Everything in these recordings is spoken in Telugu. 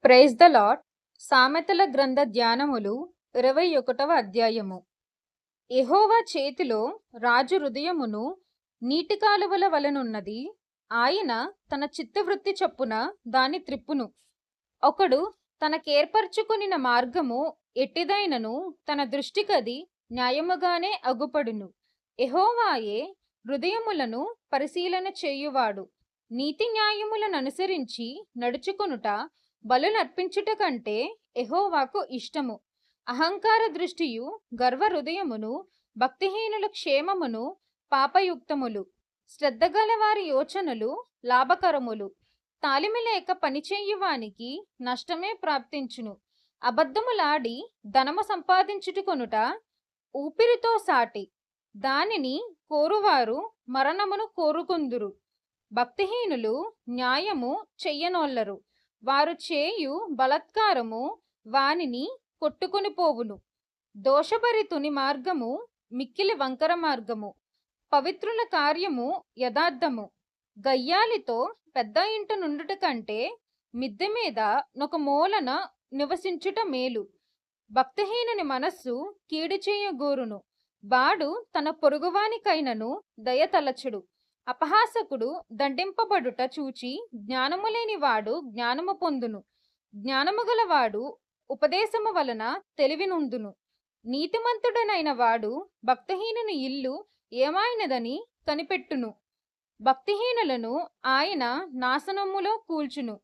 Praise the lord. సామెతల గ్రంథ ధ్యానములు 21వ అధ్యాయము. యెహోవా చేతిలో రాజు హృదయమును నీటి కాలువల వలనున్నది. ఆయన తన చిత్తవృత్తి చొప్పున దాని త్రిప్పును. ఒకడు తనకేర్పరచుకొనిన మార్గము ఎట్టిదైనను తన దృష్టికది న్యాయముగానే అగుపడును. యెహోవాయే హృదయములను పరిశీలన చేయువాడు. నీతి న్యాయములను అనుసరించి నడుచుకొనుట బలులర్పించుట కంటే యెహోవాకు ఇష్టము. అహంకార దృష్టియు గర్వ హృదయమును భక్తిహీనుల క్షేమమును పాపయుక్తములు. శ్రద్ధగల వారి యోచనలు లాభకరములు. తాలిమి లేక పనిచేయువానికి నష్టమే ప్రాప్తించును. అబద్ధములాడి ధనము సంపాదించుకొనుట ఊపిరితో సాటి. దానిని కోరువారు మరణమును కోరుకుందురు. భక్తిహీనులు న్యాయము చెయ్యనోల్లరు. వారు చేయు బలాత్కారము వానిని కొట్టుకొని పోవును. దోషభరితుని మార్గము మిక్కిలి వంకర మార్గము. పవిత్రుల కార్యము యథార్థము. గయ్యాలితో పెద్ద ఇంట నుండుట కంటే మిద్దె మీద నొక మూలన నివసించుట మేలు. భక్తిహీనుని మనస్సు కీడు చేయగోరును. వాడు తన పొరుగువానికైనను దయతలచుడు. అపహాసకుడు దండింపబడుట చూచి జ్ఞానము లేనివాడు జ్ఞానము పొందును. జ్ఞానము గలవాడు ఉపదేశము వలన తెలివి నొందును. నీతిమంతుడనైన వాడు భక్తిహీనుని ఇల్లు ఏమైనదని కనిపెట్టును. భక్తిహీనులను ఆయన నాశనములో కూల్చును.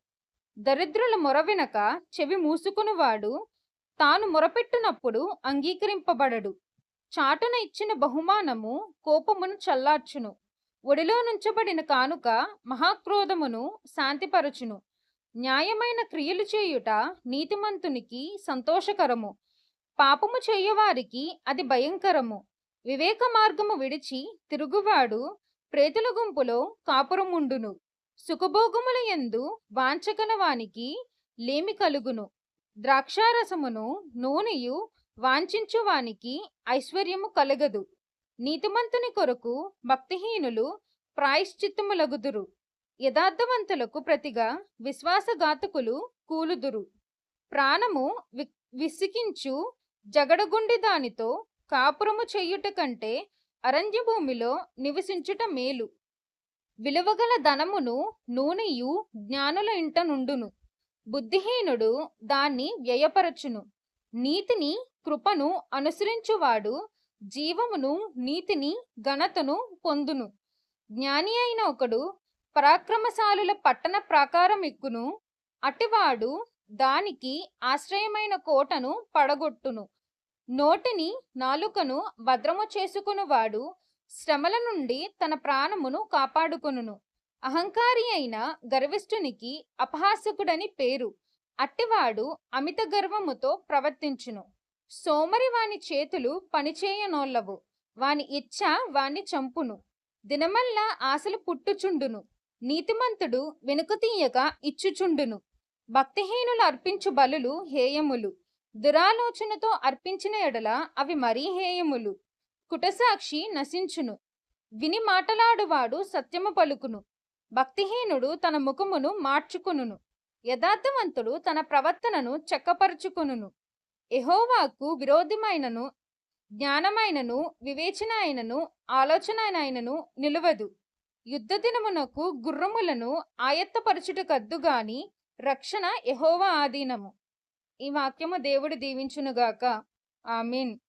దరిద్రుల మొర వినక చెవి మూసుకునివాడు తాను మొరపెట్టునప్పుడు అంగీకరింపబడడు. చాటున ఇచ్చిన బహుమానము కోపమును చల్లార్చును. ఒడిలో నుంచబడిన కానుక మహాక్రోధమును శాంతిపరచును. న్యాయమైన క్రియలు చేయుట నీతిమంతునికి సంతోషకరము. పాపము చేయువారికి అది భయంకరము. వివేక మార్గము విడిచి తిరుగువాడు ప్రేతుల గుంపులో కాపురముండును. సుఖభోగముల యందు వాంఛగల వానికి లేమి కలుగును. ద్రాక్షారసమును నూనెయు వాంఛించు వానికి ఐశ్వర్యము కలగదు. నీతిమంతుని కొరకు భక్తిహీనులు ప్రాయశ్చిత్తములగుదురు. యథార్థవంతులకు ప్రతిగా విశ్వాసఘాతకులు కూలుదురు. ప్రాణము విసికించు జగడగుండి దానితో కాపురము చెయ్యుట కంటే అరణ్య భూమిలో నివసించుట మేలు. విలువగల ధనమును నూనెయు జ్ఞానుల ఇంట నుండును. బుద్ధిహీనుడు దాన్ని వ్యయపరచును. నీతిని కృపను అనుసరించువాడు జీవమును నీతిని ఘనతను పొందును. జ్ఞాని అయిన ఒకడు పరాక్రమశాలుల పట్టణ ప్రాకారం ఎక్కును. అటివాడు దానికి ఆశ్రయమైన కోటను పడగొట్టును. నోటిని నాలుకను భద్రము చేసుకునివాడు శ్రమల నుండి తన ప్రాణమును కాపాడుకొనును. అహంకారి అయిన గర్విష్ఠునికి అపహాసకుడని పేరు. అట్టివాడు అమిత గర్వముతో ప్రవర్తించును. సోమరి వాని చేతులు పనిచేయనోల్లవు. వాని ఇచ్చ వాని చంపును. దినమల్లా ఆశలు పుట్టుచుండును. నీతిమంతుడు వెనుకతీయక ఇచ్చుచుండును. భక్తిహీనులు అర్పించు బలులు హేయములు. దురాలోచనతో అర్పించిన ఎడల అవి మరీ హేయములు. కుటసాక్షి నశించును. విని మాటలాడువాడు సత్యము పలుకును. భక్తిహీనుడు తన ముఖమును మార్చుకొనును. యథార్థవంతుడు తన ప్రవర్తనను చక్కపరుచుకొనును. యెహోవాకు విరోధమైనను జ్ఞానమైనను వివేచన అయినను ఆలోచనైనను నిలువదు. యుద్ధ దినమునకు గుర్రములను ఆయత్తపరచుటకద్దు గాని రక్షణ యెహోవా ఆధీనము. ఈ వాక్యము దేవుడు దీవించునుగాక. ఆమేన్.